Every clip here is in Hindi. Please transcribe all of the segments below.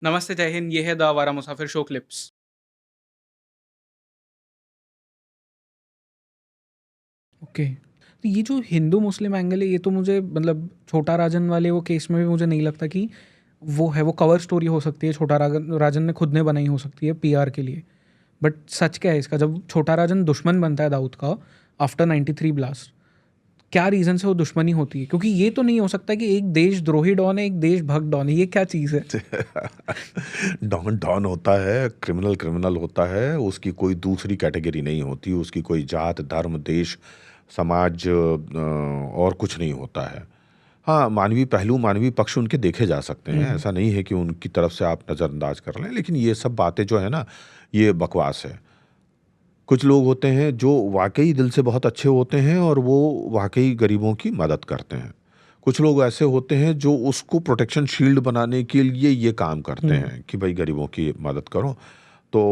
नमस्ते, जय हिंद। ये है द आवारा मुसाफिर शो क्लिप्स। ओके। तो ये जो हिंदू मुस्लिम एंगल है, ये तो मुझे मतलब छोटा राजन वाले वो केस में भी मुझे नहीं लगता कि वो है। वो कवर स्टोरी हो सकती है, छोटा राजन ने खुद ने बनाई हो सकती है पीआर के लिए। बट सच क्या है इसका? जब छोटा राजन दुश्मन बनता है दाऊद का आफ्टर 93 ब्लास्ट, क्या रीज़न से वो दुश्मनी होती है? क्योंकि ये तो नहीं हो सकता कि एक देशद्रोही डॉन है, एक देशभक्त डॉन है। ये क्या चीज़ है? डॉन डॉन होता है, क्रिमिनल क्रिमिनल होता है, उसकी कोई दूसरी कैटेगरी नहीं होती, उसकी कोई जात, धर्म, देश, समाज और कुछ नहीं होता है। हाँ, मानवीय पहलू, मानवीय पक्ष उनके देखे जा सकते हैं, ऐसा नहीं है कि उनकी तरफ से आप नज़रअंदाज कर लें, लेकिन ये सब बातें जो है ना, ये बकवास है। कुछ लोग होते हैं जो वाक़ई दिल से बहुत अच्छे होते हैं और वो वाक़ई गरीबों की मदद करते हैं। कुछ लोग ऐसे होते हैं जो उसको प्रोटेक्शन शील्ड बनाने के लिए ये काम करते हैं कि भाई गरीबों की मदद करो। तो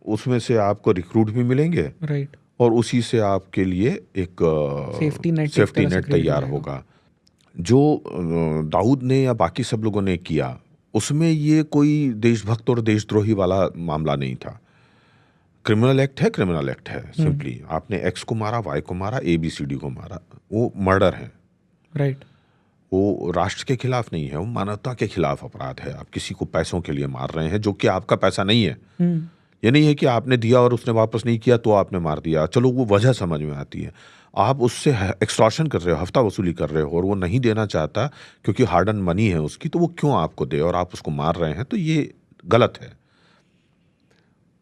उसमें से आपको रिक्रूट भी मिलेंगे राइट। और उसी से आपके लिए एक सेफ्टी नेट एक सेफ्टी तरह से नेट क्रिएट हो तैयार जाएगा। होगा। जो दाऊद ने या बाकी सब लोगों ने किया, उसमें ये कोई देशभक्त और देशद्रोही वाला मामला नहीं था। क्रिमिनल एक्ट है, क्रिमिनल एक्ट है, सिंपली आपने एक्स को मारा, वाई को मारा, एबीसीडी को मारा, वो मर्डर है। राइट। वो राष्ट्र के खिलाफ नहीं है, वो मानवता के खिलाफ अपराध है। आप किसी को पैसों के लिए मार रहे हैं जो कि आपका पैसा नहीं है। ये नहीं है कि आपने दिया और उसने वापस नहीं किया तो आपने मार दिया, चलो वो वजह समझ में आती है। आप उससे एक्सटॉर्शन कर रहे हो, हफ्ता वसूली कर रहे हो और वो नहीं देना चाहता क्योंकि हार्ड एंड मनी है उसकी, तो वो क्यों आपको दे और आप उसको मार रहे हैं, तो ये गलत है,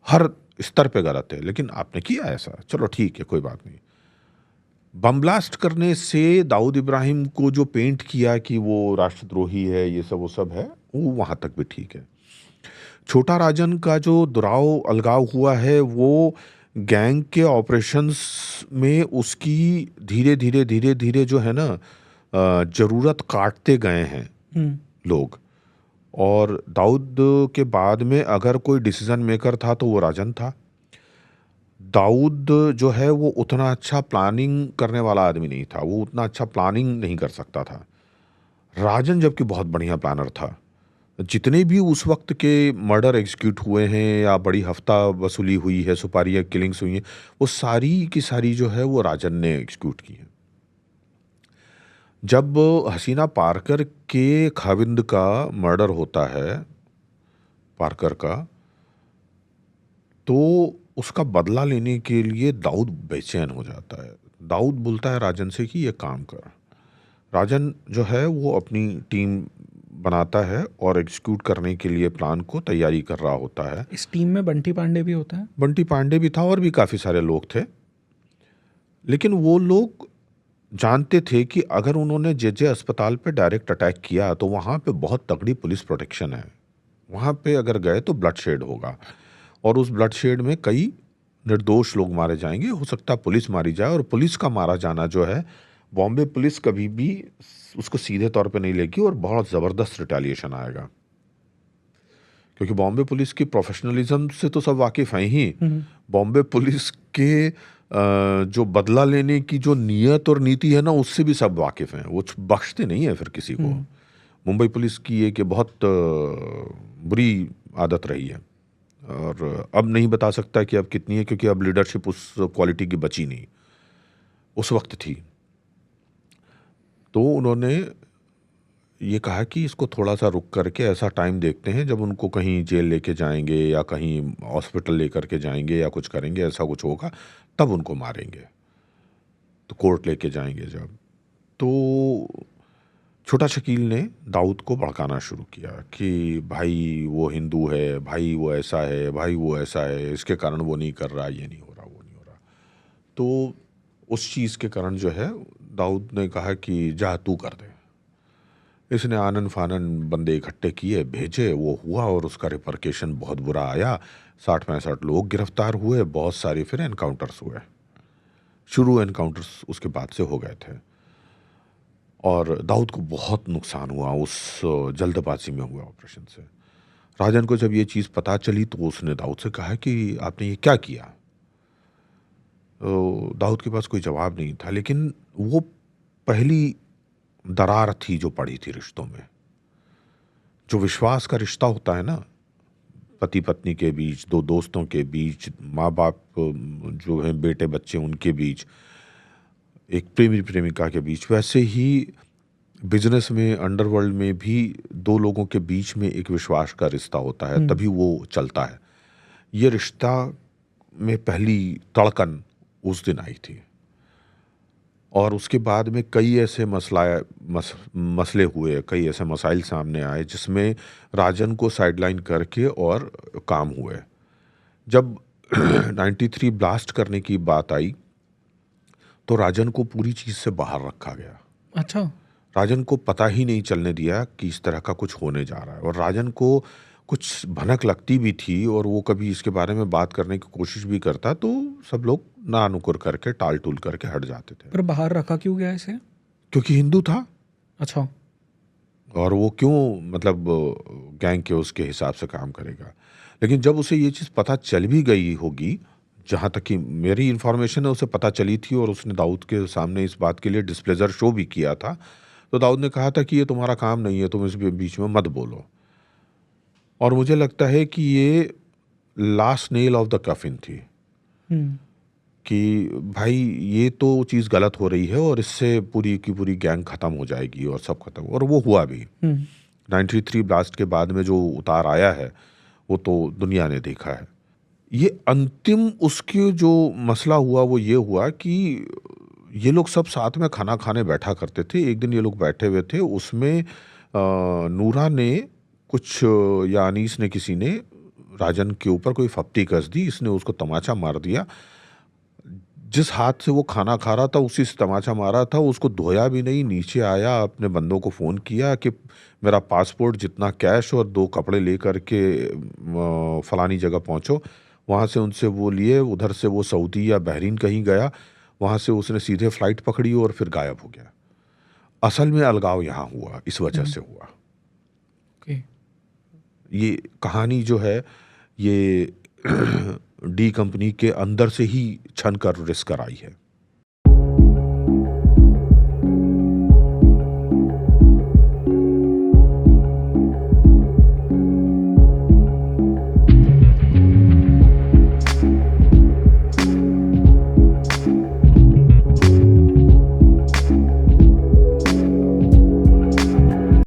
हर स्तर पे गलत है। लेकिन आपने किया ऐसा, चलो ठीक है, कोई बात नहीं। बम ब्लास्ट करने से दाऊद इब्राहिम को जो पेंट किया कि वो राष्ट्रद्रोही है, ये सब वो सब है, वो वहां तक भी ठीक है। छोटा राजन का जो दुराव अलगाव हुआ है, वो गैंग के ऑपरेशंस में उसकी धीरे धीरे धीरे धीरे जो है ना, जरूरत काटते गए हैं लोग। और दाऊद के बाद में अगर कोई डिसीजन मेकर था तो वो राजन था। दाऊद जो है वो उतना अच्छा प्लानिंग करने वाला आदमी नहीं था, वो उतना अच्छा प्लानिंग नहीं कर सकता था। राजन जबकि बहुत बढ़िया प्लानर था। जितने भी उस वक्त के मर्डर एग्जीक्यूट हुए हैं या बड़ी हफ्ता वसूली हुई है, सुपारियाँ किलिंग्स हुई हैं, वो सारी की सारी जो है वो राजन ने एग्जीक्यूट की है। जब हसीना पारकर के खाविंद का मर्डर होता है, पारकर का, तो उसका बदला लेने के लिए दाऊद बेचैन हो जाता है। दाऊद बोलता है राजन से कि ये काम कर। राजन जो है वो अपनी टीम बनाता है और एग्जीक्यूट करने के लिए प्लान को तैयारी कर रहा होता है। इस टीम में बंटी पांडे भी होता है। बंटी पांडे भी था और भी काफ़ी सारे लोग थे। लेकिन वो लोग जानते थे कि अगर उन्होंने जे अस्पताल पे डायरेक्ट अटैक किया तो वहाँ पे बहुत तगड़ी पुलिस प्रोटेक्शन है। वहाँ पे अगर गए तो ब्लड शेड होगा और उस ब्लड शेड में कई निर्दोष लोग मारे जाएंगे। हो सकता है पुलिस मारी जाए, और पुलिस का मारा जाना जो है, बॉम्बे पुलिस कभी भी उसको सीधे तौर पे नहीं लेगी और बहुत ज़बरदस्त रिटेलिएशन आएगा। क्योंकि बॉम्बे पुलिस की प्रोफेशनलिज्म से तो सब वाकिफ़ हैं ही। बॉम्बे पुलिस के जो बदला लेने की जो नीयत और नीति है ना, उससे भी सब वाकिफ़ हैं। वो बख्शते नहीं है फिर किसी को। मुंबई पुलिस की एक बहुत बुरी आदत रही है और अब नहीं बता सकता कि अब कितनी है, क्योंकि अब लीडरशिप उस क्वालिटी की बची नहीं, उस वक्त थी। तो उन्होंने ये कहा कि इसको थोड़ा सा रुक करके ऐसा टाइम देखते हैं जब उनको कहीं जेल लेके जाएंगे या कहीं हॉस्पिटल लेकर के जाएंगे या कुछ करेंगे, ऐसा कुछ होगा तब उनको मारेंगे। तो कोर्ट लेके जाएंगे जब, तो छोटा शकील ने दाऊद को भड़काना शुरू किया कि भाई वो हिंदू है, भाई वो ऐसा है, भाई वो ऐसा है, इसके कारण वो नहीं कर रहा, ये नहीं हो रहा, वो नहीं हो रहा। तो उस चीज़ के कारण जो है दाऊद ने कहा कि जा तू कर दे। इसने आनन फानन बंदे इकट्ठे किए, भेजे, वो हुआ और उसका रिपरकेशन बहुत बुरा आया। 60-65 लोग गिरफ्तार हुए, बहुत सारे फिर एनकाउंटर्स हुए। शुरू एनकाउंटर्स उसके बाद से हो गए थे और दाऊद को बहुत नुकसान हुआ उस जल्दबाजी में हुए ऑपरेशन से। राजन को जब ये चीज़ पता चली तो उसने दाऊद से कहा कि आपने ये क्या किया। दाऊद के पास कोई जवाब नहीं था, लेकिन वो पहली दरार थी जो पड़ी थी रिश्तों में। जो विश्वास का रिश्ता होता है ना, पति पत्नी के बीच, दो दोस्तों के बीच, माँ बाप जो हैं बेटे बच्चे उनके बीच, एक प्रेमी प्रेमिका के बीच, वैसे ही बिजनेस में, अंडरवर्ल्ड में भी दो लोगों के बीच में एक विश्वास का रिश्ता होता है, तभी वो चलता है। ये रिश्ता में पहली तड़कन उस दिन आई थी और उसके बाद में कई ऐसे मसले हुए, कई ऐसे मसाइल सामने आए जिसमें राजन को साइडलाइन करके और काम हुए। जब 93 ब्लास्ट करने की बात आई तो राजन को पूरी चीज़ से बाहर रखा गया। अच्छा। राजन को पता ही नहीं चलने दिया कि इस तरह का कुछ होने जा रहा है, और राजन को कुछ भनक लगती भी थी और वो कभी इसके बारे में बात करने की कोशिश भी करता तो सब लोग ना नुकुर करके, टाल टूल करके हट जाते थे। पर बाहर रखा क्यों गया इसे? क्योंकि हिंदू था। अच्छा। और वो क्यों मतलब गैंग के उसके हिसाब से काम करेगा। लेकिन जब उसे ये चीज़ पता चल भी गई होगी, जहाँ तक कि मेरी इन्फॉर्मेशन है उसे पता चली थी और उसने दाऊद के सामने इस बात के लिए डिस्प्लेजर शो भी किया था, तो दाऊद ने कहा था कि ये तुम्हारा काम नहीं है, तुम इस बीच में मत बोलो। और मुझे लगता है कि ये लास्ट नेल ऑफ द कफिन थी कि भाई ये तो चीज़ गलत हो रही है और इससे पूरी की पूरी गैंग ख़त्म हो जाएगी और सब खत्म, और वो हुआ भी। 93 ब्लास्ट के बाद में जो उतार आया है वो तो दुनिया ने देखा है। ये अंतिम उसके जो मसला हुआ वो ये हुआ कि ये लोग सब साथ में खाना खाने बैठा करते थे। एक दिन ये लोग बैठे हुए थे, उसमें नूरा ने कुछ या अनीस ने, किसी ने राजन के ऊपर कोई फप्ती कस दी, इसने उसको तमाचा मार दिया। जिस हाथ से वो खाना खा रहा था उसी से तमाचा मारा था, उसको धोया भी नहीं, नीचे आया, अपने बंदों को फ़ोन किया कि मेरा पासपोर्ट, जितना कैश और 2 कपड़े लेकर के फलानी जगह पहुंचो। वहाँ से उनसे वो लिए, उधर से वो सऊदी या बहरीन कहीं गया, वहाँ से उसने सीधे फ़्लाइट पकड़ी और फिर गायब हो गया। असल में अलगाव यहाँ हुआ, इस वजह से हुआ। ओके। ये कहानी जो है ये डी कंपनी के अंदर से ही छन कर रिस्क कर आई है।